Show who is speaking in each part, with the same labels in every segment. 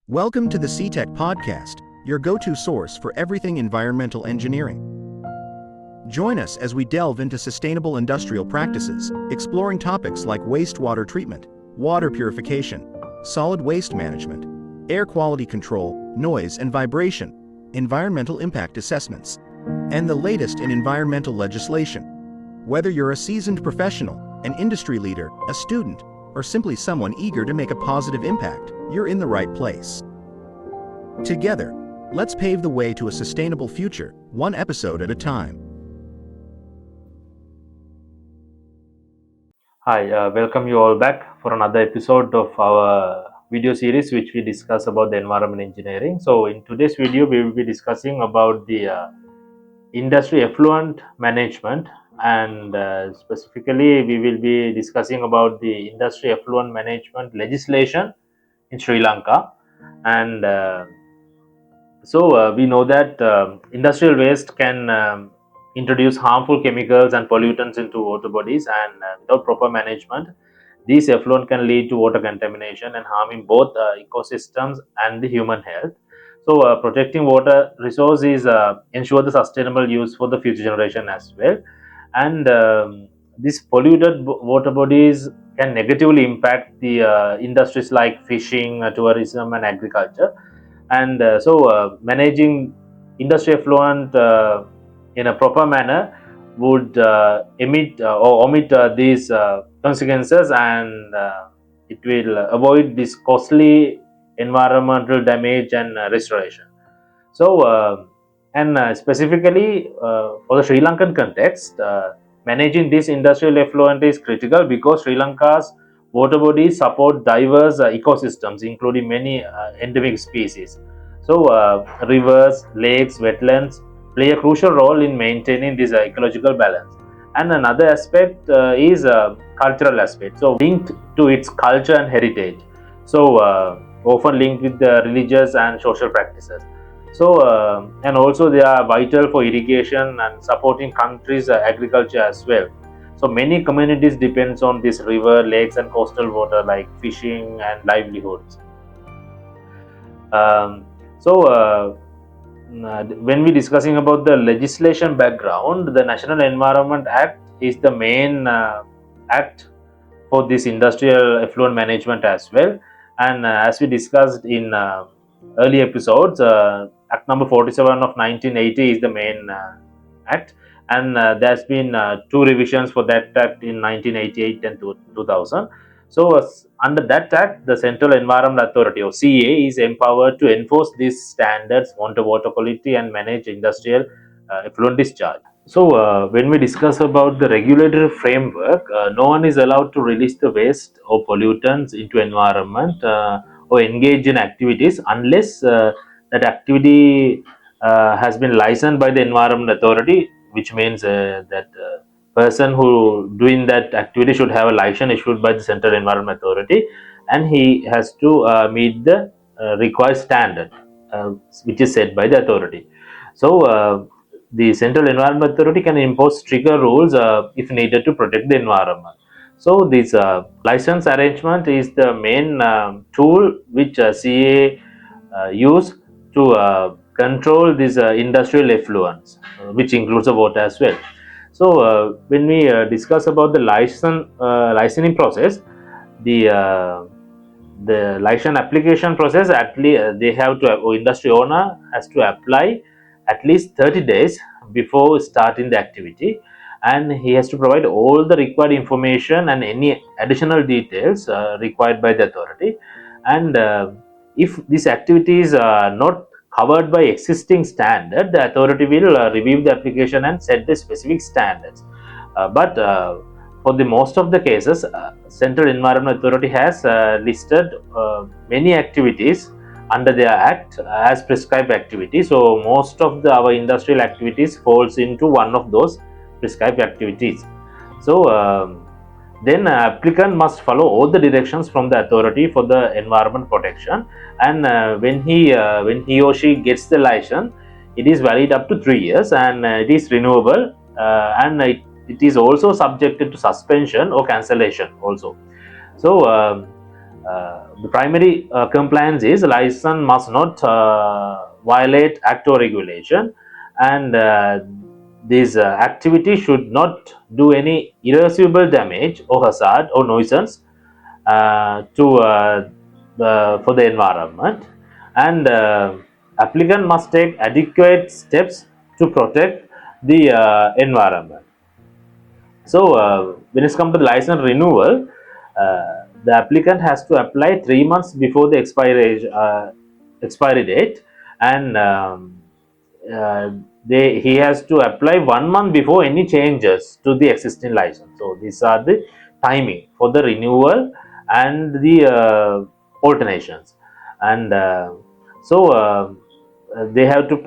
Speaker 1: Welcome to the CTech Podcast, your go-to source for everything environmental engineering. Join us as we delve into sustainable industrial practices, exploring topics like wastewater treatment, water purification, solid waste management, air quality control, noise and vibration, environmental impact assessments, and the latest in environmental legislation. Whether you're a seasoned professional, an industry leader, a student, or simply someone eager to make a positive impact, you're in the right place. Together, let's pave the way to a sustainable future, one episode at a time.
Speaker 2: Hi, welcome you all back for another episode of our video series which we discuss about the environment engineering. So in today's video, we will be discussing about the industry effluent management, and specifically we will be discussing about the industry effluent management legislation in Sri Lanka. And we know that industrial waste can introduce harmful chemicals and pollutants into water bodies, and without proper management, these effluent can lead to water contamination and harming both ecosystems and the human health. So protecting water resource is ensure the sustainable use for the future generation as well. And these polluted water bodies can negatively impact the industries like fishing, tourism and agriculture. And managing industry effluent in a proper manner would omit these consequences, and it will avoid this costly environmental damage and restoration. Specifically for the Sri Lankan context, managing this industrial effluent is critical because Sri Lanka's water bodies support diverse ecosystems, including many endemic species. Rivers, lakes, wetlands play a crucial role in maintaining this ecological balance. And another aspect is cultural aspect, so linked to its culture and heritage. Often linked with the religious and social practices. And also they are vital for irrigation and supporting countries' agriculture as well. So many communities depends on this river, lakes and coastal water like fishing and livelihoods. When we discussing about the legislation background, the National Environment Act is the main act for this industrial effluent management as well. And as we discussed in early episodes, Act number 47 of 1980 is the main act, and there's been two revisions for that act in 1988 and 2000. Under that act, the Central Environment Authority or CA is empowered to enforce these standards, monitor water quality and manage industrial effluent discharge. When we discuss about the regulatory framework, no one is allowed to release the waste or pollutants into environment or engage in activities unless that activity has been licensed by the Environment Authority, which means that person who doing that activity should have a license issued by the Central Environment Authority, and he has to meet the required standard which is set by the authority. The Central Environment Authority can impose stricter rules if needed to protect the environment. So this license arrangement is the main tool which CA use to control these industrial effluents, which includes the water as well. When we discuss about the licensing process, the license application process, they have to, industry owner has to apply at least 30 days before starting the activity, and he has to provide all the required information and any additional details required by the authority. And if these activities are not covered by existing standard, the authority will review the application and set the specific standards. But for the most of the cases, Central Environment Authority has listed many activities under their act as prescribed activities. So most of our industrial activities falls into one of those prescribed activities. Then applicant must follow all the directions from the authority for the environment protection, and when he or she gets the license, it is valid up to 3 years, and it is renewable, and it is also subjected to suspension or cancellation also. the primary compliance is license must not violate act or regulation, and this activity should not do any irreversible damage or hazard or nuisance for the environment, and applicant must take adequate steps to protect the environment. So when it's come to license renewal, the applicant has to apply 3 months before the expiry date, and uh, he has to apply 1 month before any changes to the existing license. So these are the timing for the renewal and the alternations, and they have to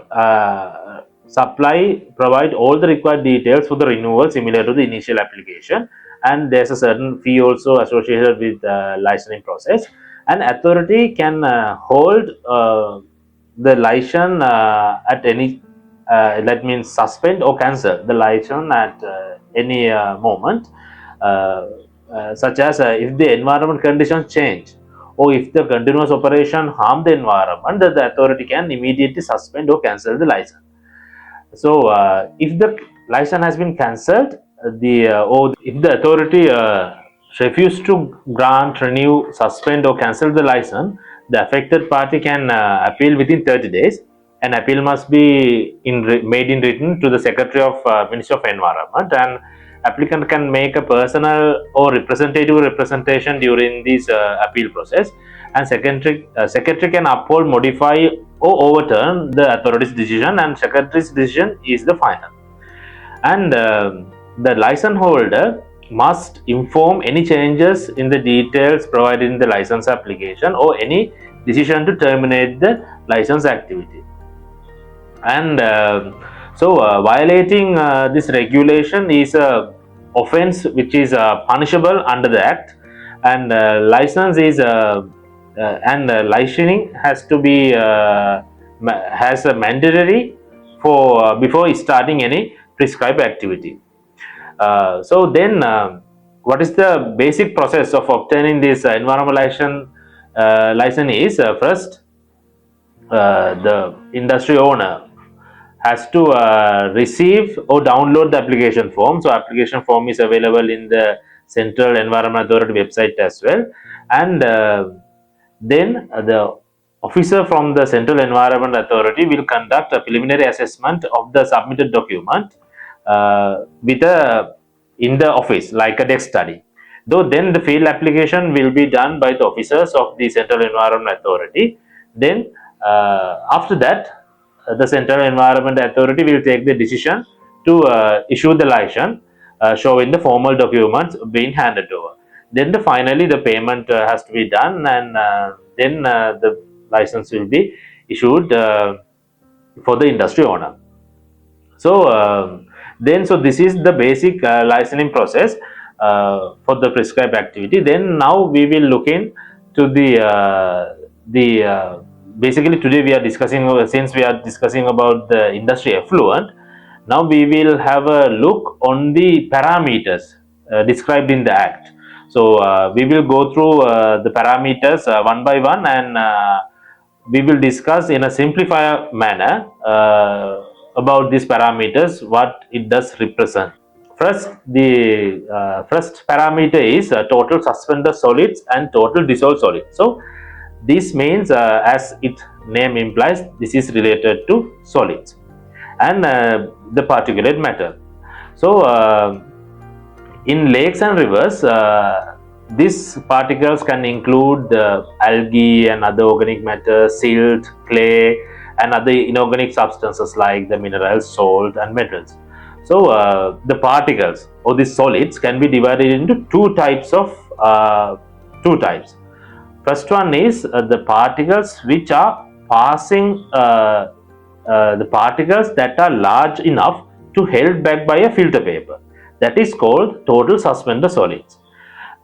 Speaker 2: provide all the required details for the renewal similar to the initial application, and there's a certain fee also associated with the licensing process, and authority can hold the license at any that means suspend or cancel the license at any moment, such as if the environment conditions change or if the continuous operation harm the environment, the authority can immediately suspend or cancel the license. So, if the license has been cancelled, or if the authority refuse to grant, renew, suspend, or cancel the license, the affected party can appeal within 30 days. An appeal must be made in written to the Secretary of Ministry of Environment, and applicant can make a personal or representative representation during this appeal process, and secretary can uphold, modify, or overturn the authority's decision, and secretary's decision is the final. And the license holder must inform any changes in the details provided in the license application or any decision to terminate the license activity. And violating this regulation is a offense which is punishable under the act, and license is and licensing has to be has a mandatory for before starting any prescribed activity. So then what is the basic process of obtaining this environmental license is first the industry owner has to receive or download the application form. So application form is available in the Central Environment Authority website as well, and then the officer from the Central Environment Authority will conduct a preliminary assessment of the submitted document in the office, like a desk study. Though then the field application will be done by the officers of the Central Environment Authority. Then after that, the Central Environment Authority will take the decision to issue the license, showing the formal documents being handed over. Then finally the payment has to be done, and then the license will be issued for the industry owner. So so this is the basic licensing process for the prescribed activity. Then now we will look into the basically today we are discussing, since we are discussing about the industry effluent, now we will have a look on the parameters described in the act. So we will go through the parameters one by one, and we will discuss in a simplified manner about these parameters, what it does represent. First, the first parameter is total suspended solids and total dissolved solids. So this means, as its name implies, this is related to solids and the particulate matter. So in lakes and rivers, these particles can include algae and other organic matter, silt, clay, and other inorganic substances like the minerals, salt, and metals. So the particles or the solids can be divided into two types. First one is the particles which are passing, the particles that are large enough to held back by a filter paper. That is called total suspended solids.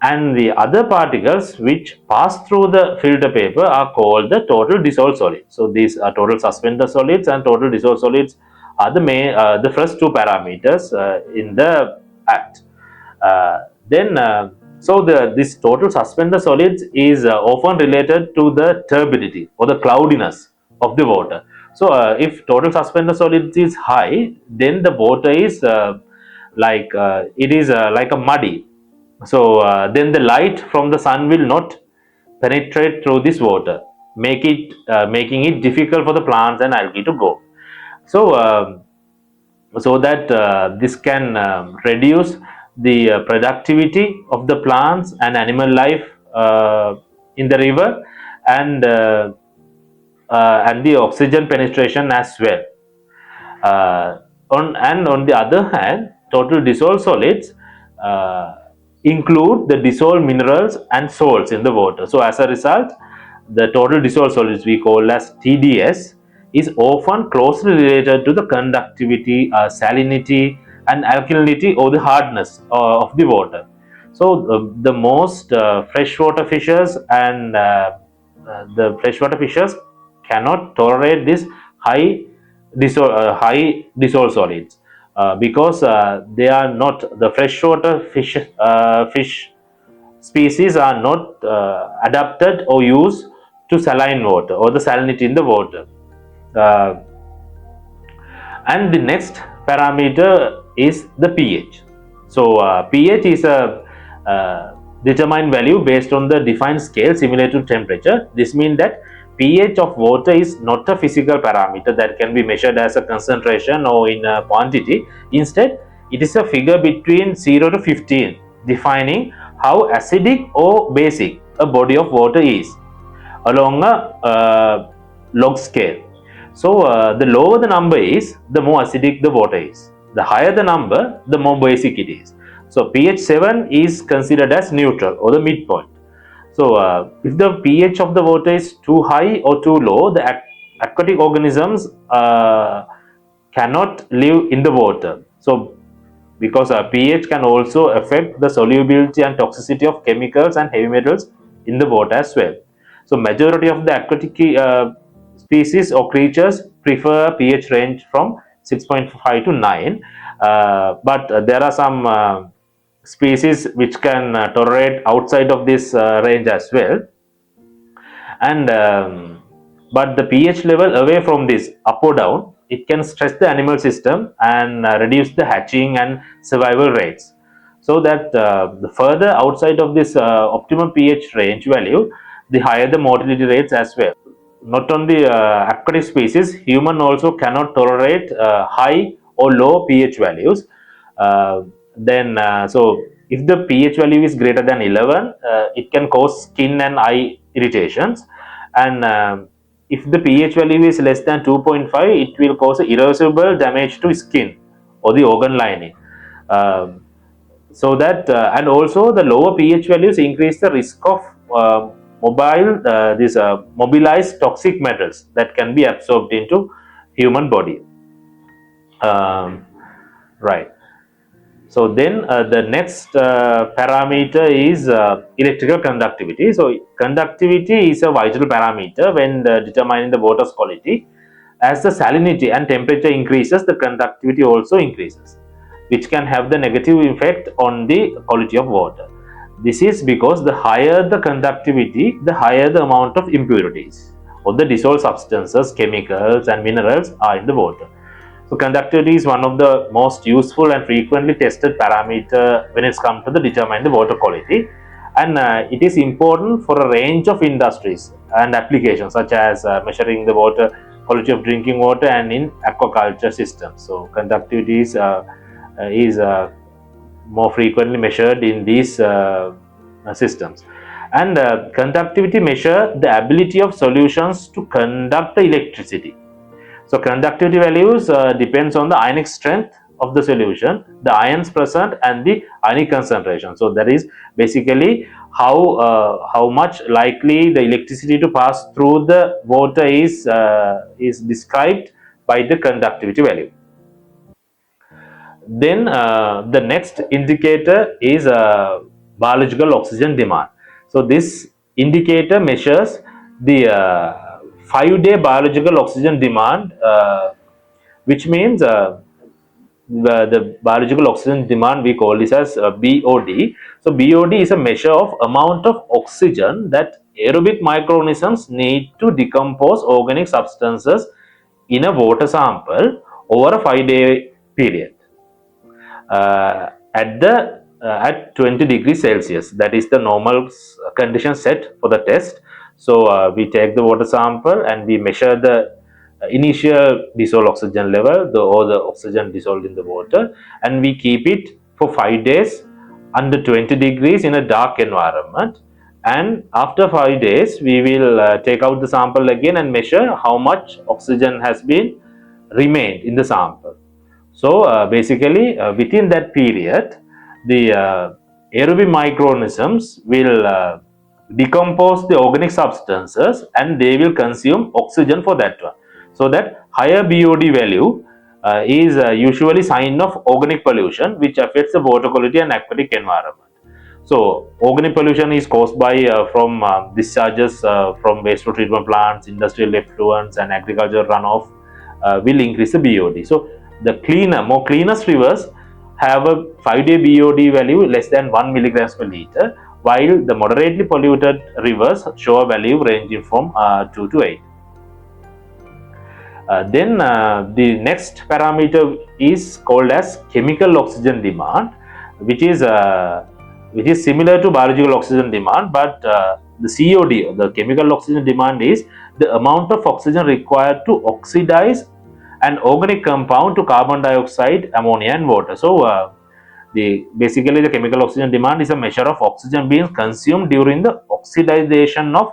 Speaker 2: And the other particles which pass through the filter paper are called the total dissolved solids. So these are total suspended solids and total dissolved solids are the first two parameters in the act. Then So this total suspended solids is often related to the turbidity or the cloudiness of the water. So if total suspended solids is high, then the water is it is like a muddy. So then the light from the sun will not penetrate through this water, making it difficult for the plants and algae to grow. So so that this can reduce the productivity of the plants and animal life in the river, and and the oxygen penetration as well. On the other hand, total dissolved solids uh, include the dissolved minerals and salts in the water. So as a result, the total dissolved solids, we call as TDS, is often closely related to the conductivity, salinity, and alkalinity or the hardness of the water. So the most freshwater fishes and the freshwater fishes cannot tolerate this high high dissolved solids because they are not the freshwater fish species are not adapted or used to saline water or the salinity in the water. Uh, and the next parameter is the pH. So pH is a determined value based on the defined scale similar to temperature. This means that pH of water is not a physical parameter that can be measured as a concentration or in a quantity. Instead, it is a figure between 0 to 15, defining how acidic or basic a body of water is along a log scale. So the lower the number is, the more acidic the water is. The higher the number, the more basic it is. So pH 7 is considered as neutral or the midpoint. So if the pH of the water is too high or too low, the aquatic organisms cannot live in the water. So because pH can also affect the solubility and toxicity of chemicals and heavy metals in the water as well. So majority of the aquatic species or creatures prefer pH range from 6.5 to 9, but there are some species which can tolerate outside of this range as well. And but the pH level away from this, up or down, it can stress the animal system and reduce the hatching and survival rates. So that the further outside of this optimum pH range value, the higher the mortality rates as well. Not only aquatic species, human also cannot tolerate high or low pH values. So if the pH value is greater than 11, it can cause skin and eye irritations, and if the pH value is less than 2.5, it will cause irreversible damage to skin or the organ lining. So that and also the lower pH values increase the risk of mobilized toxic metals that can be absorbed into human body. Right. So then the next parameter is electrical conductivity. So conductivity is a vital parameter when determining the water's quality. As the salinity and temperature increases, the conductivity also increases, which can have the negative effect on the quality of water. This is because the higher the conductivity, the higher the amount of impurities or the dissolved substances, chemicals and minerals are in the water. So conductivity is one of the most useful and frequently tested parameter when it's come to the determine the water quality, and it is important for a range of industries and applications such as measuring the water quality of drinking water and in aquaculture systems. So conductivity is more frequently measured in these systems. And conductivity measure the ability of solutions to conduct the electricity. So conductivity values depends on the ionic strength of the solution, the ions present and the ionic concentration. So that is basically how much likely the electricity to pass through the water is described by the conductivity value. Then the next indicator is biological oxygen demand. So this indicator measures the 5-day biological oxygen demand, which means the biological oxygen demand, we call this as BOD. So BOD is a measure of amount of oxygen that aerobic microorganisms need to decompose organic substances in a water sample over a 5-day period at 20 degrees Celsius. That is the normal condition set for the test. So we take the water sample and we measure the initial dissolved oxygen level, or the oxygen dissolved in the water, and we keep it for 5 days under 20 degrees in a dark environment. And after 5 days, we will take out the sample again and measure how much oxygen has been remained in the sample. So basically, within that period, the aerobic microorganisms will decompose the organic substances and they will consume oxygen for that one. So that higher BOD value is usually sign of organic pollution, which affects the water quality and aquatic environment. So organic pollution is caused by from discharges from wastewater treatment plants, industrial effluents, and agricultural runoff will increase the BOD. So the more cleanest rivers have a 5-day BOD value less than 1 milligrams per liter, while the moderately polluted rivers show a value ranging from 2 to 8. Then the next parameter is called as chemical oxygen demand, which is similar to biological oxygen demand, but the COD, the chemical oxygen demand, is the amount of oxygen required to oxidize an organic compound to carbon dioxide, ammonia, and water. So basically the chemical oxygen demand is a measure of oxygen being consumed during the oxidization of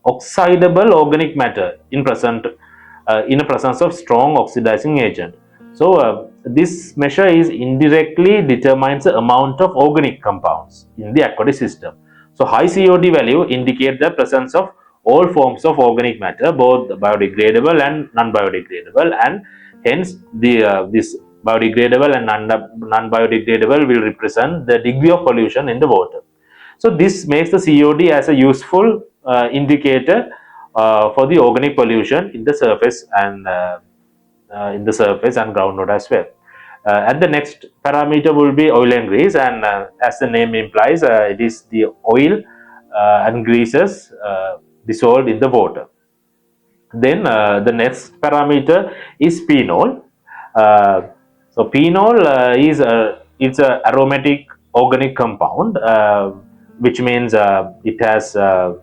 Speaker 2: oxidable organic matter in a presence of strong oxidizing agent. So this measure is indirectly determines the amount of organic compounds in the aquatic system. So high COD value indicate the presence of all forms of organic matter, both biodegradable and non-biodegradable, and hence this biodegradable and non-biodegradable will represent the degree of pollution in the water. So this makes the COD as a useful indicator for the organic pollution in the surface and groundwater as well. And the next parameter will be oil and grease, and as the name implies, it is the oil and greases dissolved in the water. Then the next parameter is phenol. So phenol it's a aromatic organic compound, which means it has the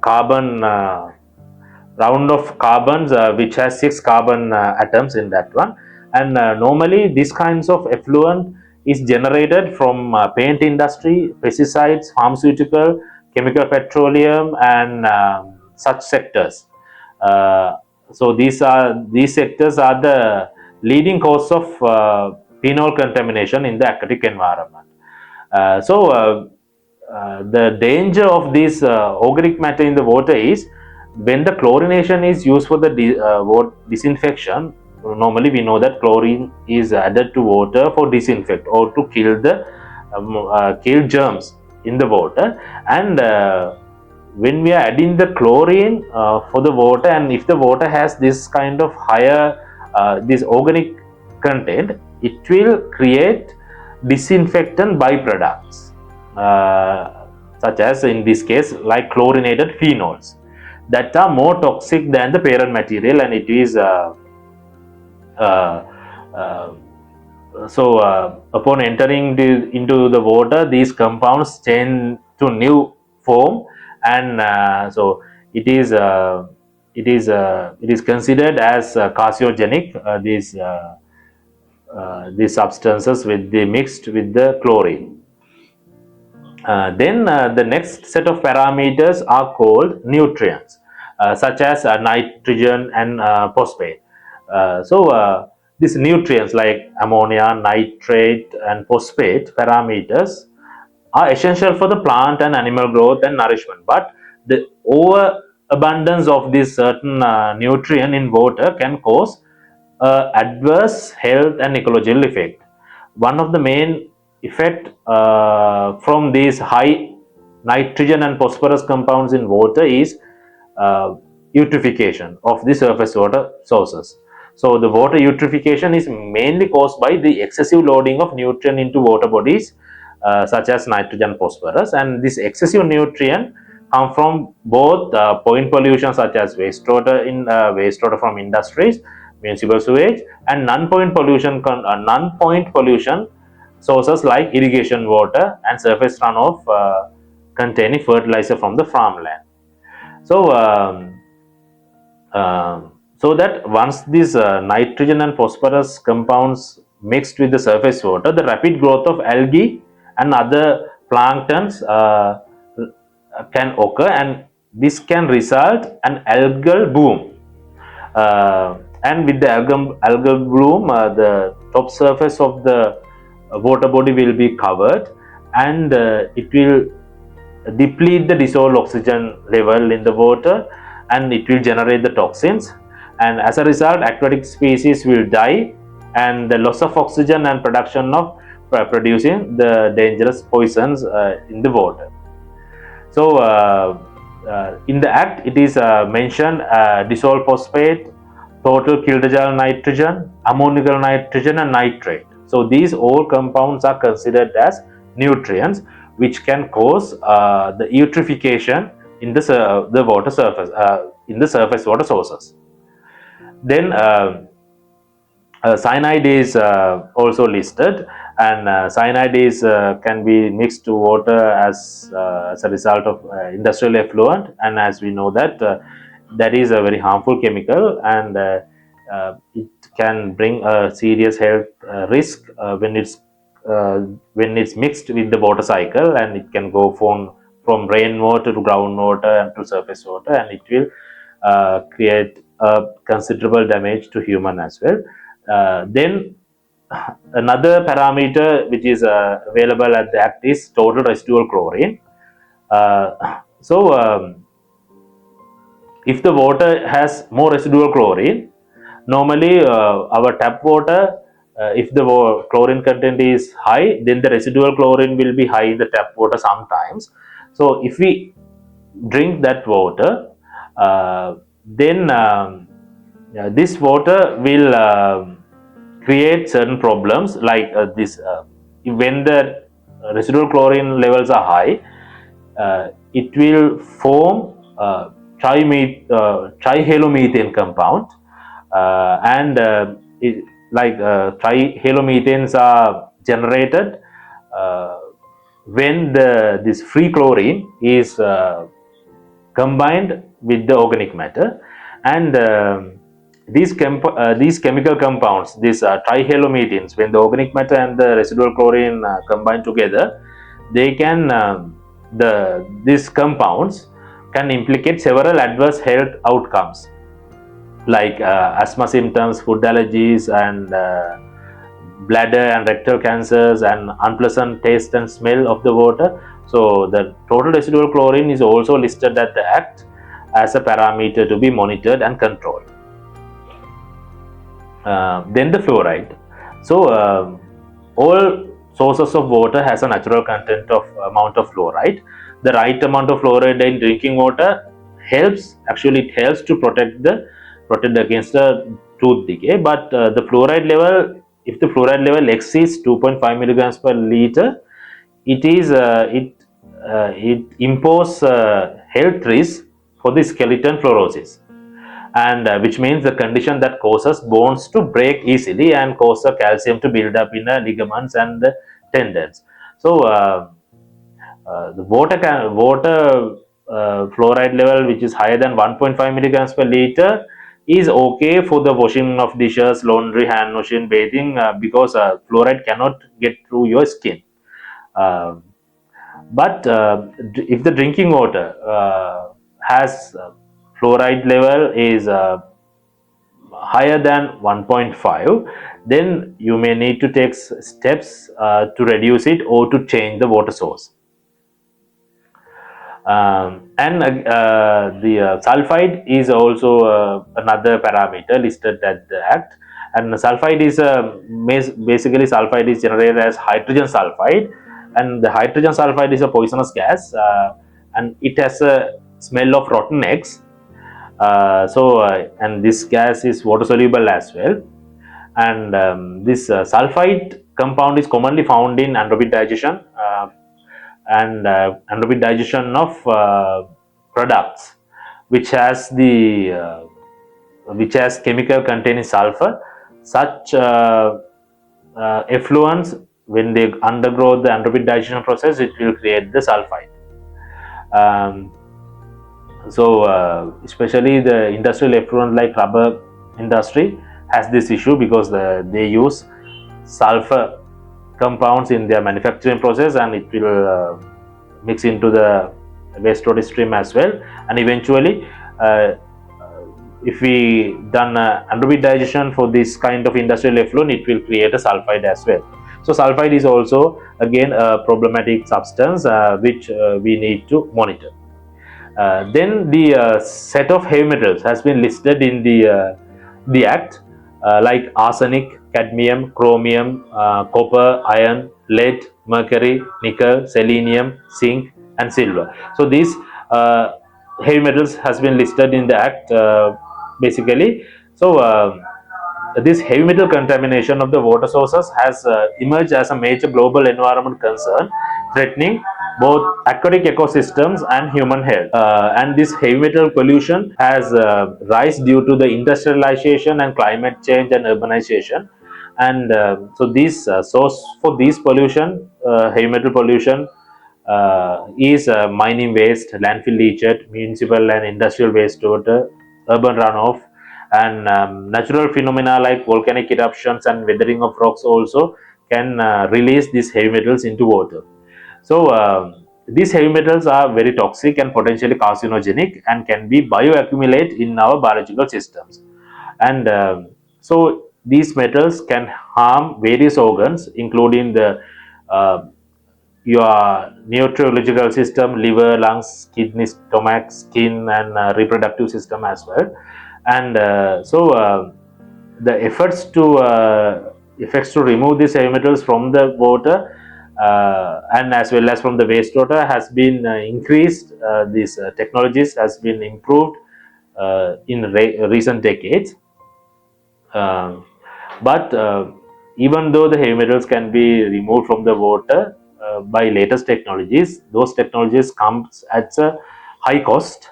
Speaker 2: carbon round of carbons, which has 6 carbon atoms in that one. And normally these kinds of effluent is generated from paint industry, pesticides, pharmaceutical, chemical, petroleum, and such sectors. So these sectors are the leading cause of phenol contamination in the aquatic environment. The danger of this organic matter in the water is when the chlorination is used for the disinfection. Normally we know that chlorine is added to water for disinfect or to kill the kill germs in the water, and when we are adding the chlorine for the water, and if the water has this kind of higher this organic content, it will create disinfectant byproducts, such as in this case like chlorinated phenols, that are more toxic than the parent material, and it is upon entering into the water, these compounds change to new form, and so it is considered as carcinogenic, these substances mixed with the chlorine. Then the next set of parameters are called nutrients, such as nitrogen and phosphate. These nutrients like ammonia, nitrate, and phosphate parameters are essential for the plant and animal growth and nourishment. But the overabundance of this certain nutrient in water can cause adverse health and ecological effect. One of the main effect from these high nitrogen and phosphorus compounds in water is eutrophication of the surface water sources. So the water eutrophication is mainly caused by the excessive loading of nutrient into water bodies such as nitrogen, phosphorus, and this excessive nutrient come from both point pollution such as wastewater from industries, municipal sewage, and non-point pollution sources like irrigation water and surface runoff containing fertilizer from the farmland. So so that once these nitrogen and phosphorus compounds mixed with the surface water, the rapid growth of algae and other planktons can occur, and this can result an algal bloom. And with the algal bloom, the top surface of the water body will be covered, and it will deplete the dissolved oxygen level in the water, and it will generate the toxins, and as a result aquatic species will die, and the loss of oxygen and production of producing the dangerous poisons in the water. So in the act it is mentioned dissolved phosphate, total kilojule nitrogen, ammonical nitrogen, and nitrate. So these all compounds are considered as nutrients which can cause the eutrophication in the water surface, in the surface water sources. Then cyanide is also listed, and cyanide is can be mixed to water as a result of industrial effluent, and as we know that that is a very harmful chemical, and it can bring a serious health risk when it's mixed with the water cycle, and it can go from rainwater to groundwater and to surface water, and it will create considerable damage to human as well. Then another parameter which is available at the act is total residual chlorine. So if the water has more residual chlorine, normally our tap water, if the chlorine content is high, then the residual chlorine will be high in the tap water sometimes. So if we drink that water, then this water will create certain problems like this. When the residual chlorine levels are high, it will form trihalomethane compound, and trihalomethanes are generated when this free chlorine is combined with the organic matter, and these chemical compounds, these trihalomethanes, when the organic matter and the residual chlorine combine together, they can these compounds can implicate several adverse health outcomes like asthma symptoms, food allergies, and bladder and rectal cancers, and unpleasant taste and smell of the water. So the total residual chlorine is also listed at the act as a parameter to be monitored and controlled. Then the fluoride. So all sources of water has a natural content of amount of fluoride. The right amount of fluoride in drinking water helps to protect against the tooth decay. But the fluoride level, if the fluoride level exceeds 2.5 milligrams per liter, it imposes health risk for the skeleton fluorosis, and which means the condition that causes bones to break easily and causes calcium to build up in the ligaments and the tendons. So the water fluoride level which is higher than 1.5 milligrams per liter is okay for the washing of dishes, laundry, hand washing, bathing, because fluoride cannot get through your skin. But if the drinking water has fluoride level is higher than 1.5, then you may need to take steps to reduce it or to change the water source. And the sulfide is also another parameter listed at the act, and sulfide is basically sulfide is generated as hydrogen sulfide, and the hydrogen sulfide is a poisonous gas, and it has a smell of rotten eggs, And this gas is water soluble as well. And this sulfide compound is commonly found in anaerobic digestion and anaerobic digestion of products which has the which has chemical containing sulfur. Such effluents, when they undergo the anaerobic digestion process, it will create the sulfide. Um, Especially the industrial effluent like rubber industry has this issue because they use sulfur compounds in their manufacturing process, and it will mix into the wastewater stream as well. And eventually, if we done anaerobic digestion for this kind of industrial effluent, it will create a sulfide as well. So sulfide is also again a problematic substance which we need to monitor. Then the set of heavy metals has been listed in the Act, like arsenic, cadmium, chromium, copper, iron, lead, mercury, nickel, selenium, zinc, and silver. So these heavy metals has been listed in the Act basically. So this heavy metal contamination of the water sources has emerged as a major global environment concern, threatening both aquatic ecosystems and human health. And this heavy metal pollution has rise due to the industrialization and climate change and urbanization. And so this source for this pollution, heavy metal pollution, is mining waste, landfill leachate, municipal and industrial wastewater, urban runoff, and natural phenomena like volcanic eruptions and weathering of rocks also can release these heavy metals into water. So these heavy metals are very toxic and potentially carcinogenic and can be bioaccumulate in our biological systems. And so these metals can harm various organs, including the your neurological system, liver, lungs, kidney, stomach, skin, and reproductive system as well. And the efforts to remove these heavy metals from the water and as well as from the wastewater has been increased. These technologies has been improved in recent decades. Um, but even though the heavy metals can be removed from the water by latest technologies, those technologies comes at a high cost,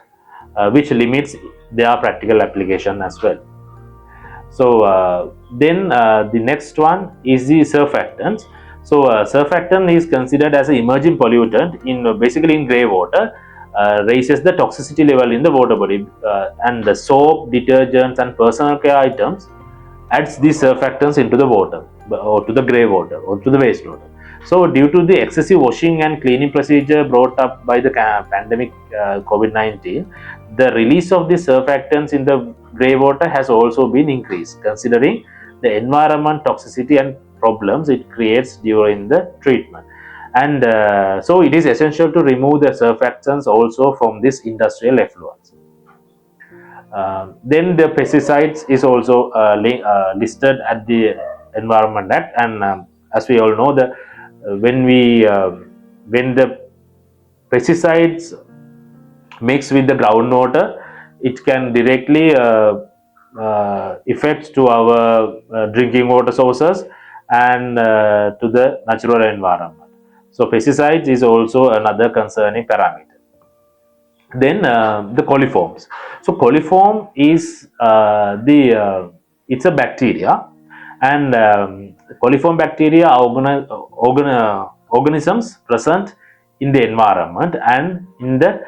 Speaker 2: which limits their practical application as well. So then the next one is the surfactants. So surfactant is considered as an emerging pollutant in basically in grey water, raises the toxicity level in the water body, and the soap, detergents, and personal care items adds these surfactants into the water or to the grey water or to the wastewater. So due to the excessive washing and cleaning procedure brought up by the pandemic COVID-19, the release of the surfactants in the grey water has also been increased, considering the environment toxicity and problems it creates during the treatment. And so it is essential to remove the surfactants also from this industrial effluents. Then the pesticides is also listed at the Environment Act, and as we all know, when the pesticides mix with the groundwater, it can directly affect to our drinking water sources and to the natural environment. So pesticides is also another concerning parameter. Then the coliforms. So coliform is it's a bacteria, and coliform bacteria are organisms present in the environment and in the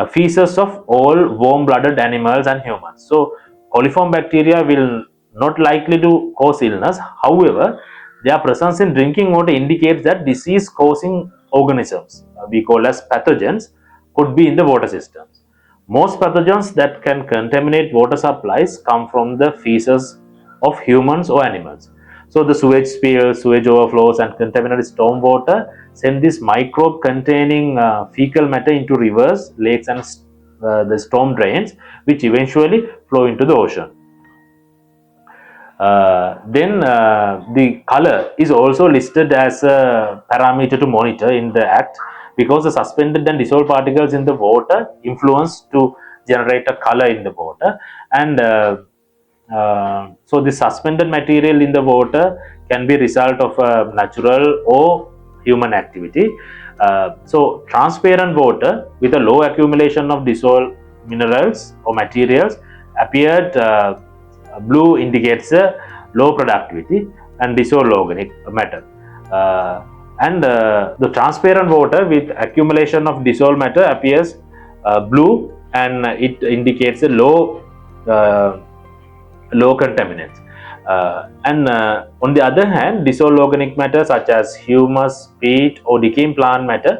Speaker 2: feces of all warm-blooded animals and humans. So coliform bacteria will not likely to cause illness. However, their presence in drinking water indicates that disease-causing organisms, we call as pathogens, could be in the water systems. Most pathogens that can contaminate water supplies come from the feces of humans or animals. So the sewage spills, sewage overflows, and contaminated stormwater send this microbe containing fecal matter into rivers, lakes, and the storm drains, which eventually flow into the ocean. Then the color is also listed as a parameter to monitor in the Act, because the suspended and dissolved particles in the water influence to generate a color in the water. And so the suspended material in the water can be result of a natural or human activity. So transparent water with a low accumulation of dissolved minerals or materials appeared blue indicates a low productivity and dissolved organic matter. The transparent water with accumulation of dissolved matter appears blue, and it indicates a low contaminants. On the other hand, dissolved organic matter such as humus, peat, or decaying plant matter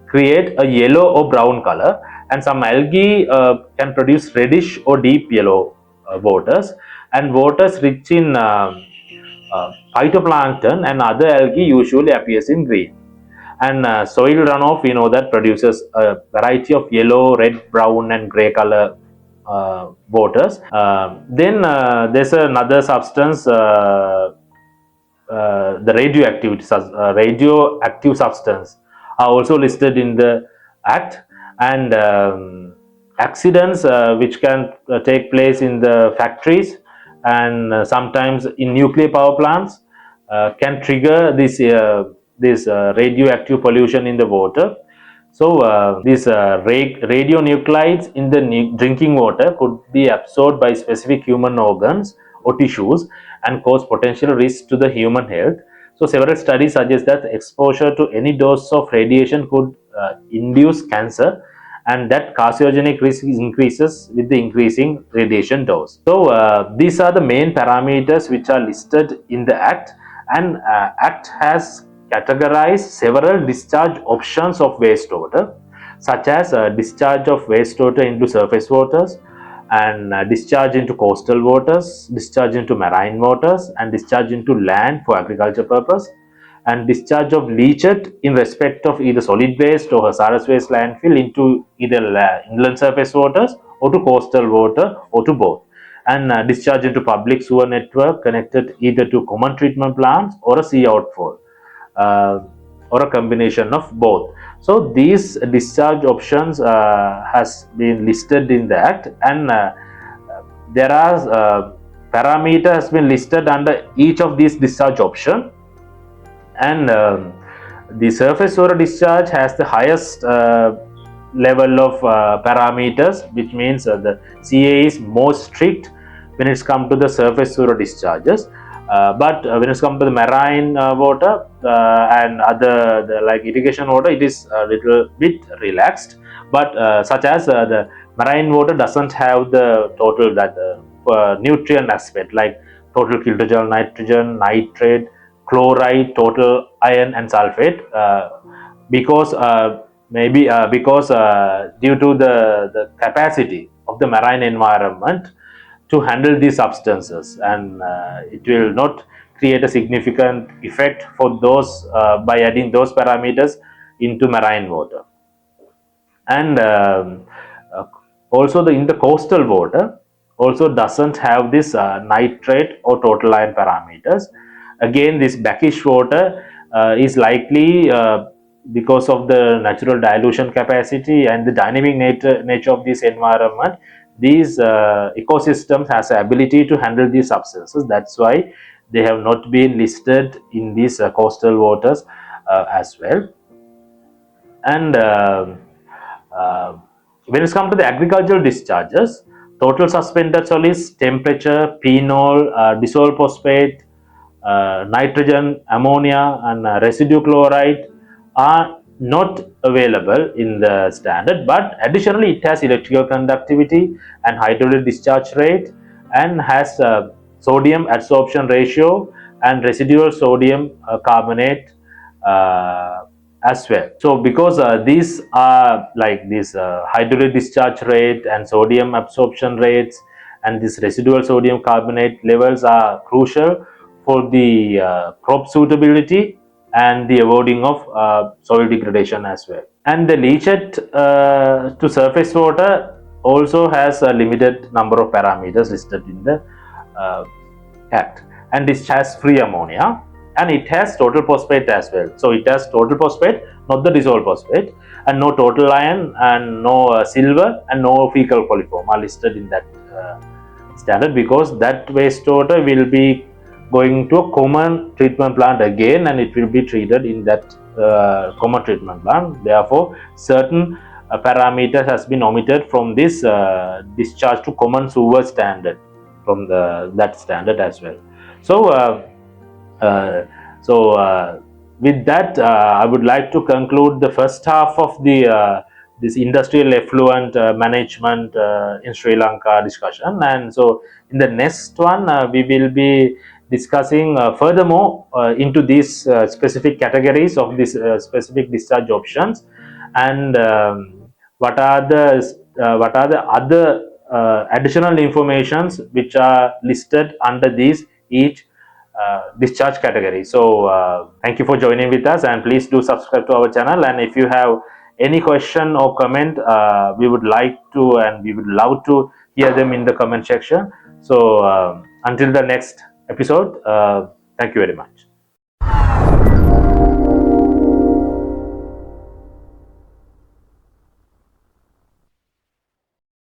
Speaker 2: create a yellow or brown color, and some algae can produce reddish or deep yellow waters, and waters rich in phytoplankton and other algae usually appears in green. And soil runoff, we know that produces a variety of yellow, red, brown, and gray color waters. Then there's another substance, the radioactive substance are also listed in the Act, and accidents which can take place in the factories and sometimes in nuclear power plants can trigger this radioactive pollution in the water. So these radionuclides in the drinking water could be absorbed by specific human organs or tissues and cause potential risks to the human health. So several studies suggest that exposure to any dose of radiation could induce cancer, and that carcinogenic risk increases with the increasing radiation dose. So these are the main parameters which are listed in the Act, and Act has categorized several discharge options of wastewater, such as discharge of wastewater into surface waters, and discharge into coastal waters, discharge into marine waters, and discharge into land for agriculture purpose, and discharge of leachate in respect of either solid waste or hazardous waste landfill into either inland surface waters or to coastal water or to both, and discharge into public sewer network connected either to common treatment plants or a sea outfall, or a combination of both. So these discharge options has been listed in the Act, and there are parameter has been listed under each of these discharge option. And the surface water discharge has the highest level of parameters, which means the CA is more strict when it's come to the surface water discharges. But when it's come to the marine water and other like irrigation water, it is a little bit relaxed. But such as the marine water doesn't have the total that nutrient aspect, like total kilojoule nitrogen, nitrate, chloride, total iron, and sulfate, because due to the capacity of the marine environment to handle these substances, and it will not create a significant effect for those by adding those parameters into marine water. And also in the coastal water also doesn't have this nitrate or total iron parameters. Again, this brackish water is likely because of the natural dilution capacity and the dynamic nature of this environment. These ecosystems has the ability to handle these substances. That's why they have not been listed in these coastal waters as well. And when it comes to the agricultural discharges, total suspended solids, temperature, phenol, dissolved phosphate, nitrogen, ammonia, and residue chloride are not available in the standard, but additionally it has electrical conductivity and hydraulic discharge rate, and has sodium adsorption ratio and residual sodium carbonate as well. So because these are like this hydraulic discharge rate and sodium absorption rates and this residual sodium carbonate levels are crucial for the crop suitability and the avoiding of soil degradation as well. And the leachate to surface water also has a limited number of parameters listed in the Act, and this has free ammonia, and it has total phosphate as well. So it has total phosphate, not the dissolved phosphate, and no total iron, and no silver, and no fecal coliform are listed in that standard, because that wastewater will be going to a common treatment plant again, and it will be treated in that common treatment plant. Therefore, certain parameters has been omitted from this discharge to common sewer standard, from that standard as well. So with that, I would like to conclude the first half of the this industrial effluent management in Sri Lanka discussion. And so in the next one, we will be discussing furthermore into these specific categories of these specific discharge options, and what are the other additional informations which are listed under these each discharge category. So thank you for joining with us, and please do subscribe to our channel. And if you have any question or comment, we would like to, and we would love to hear them in the comment section. So until the next episode, thank you very much.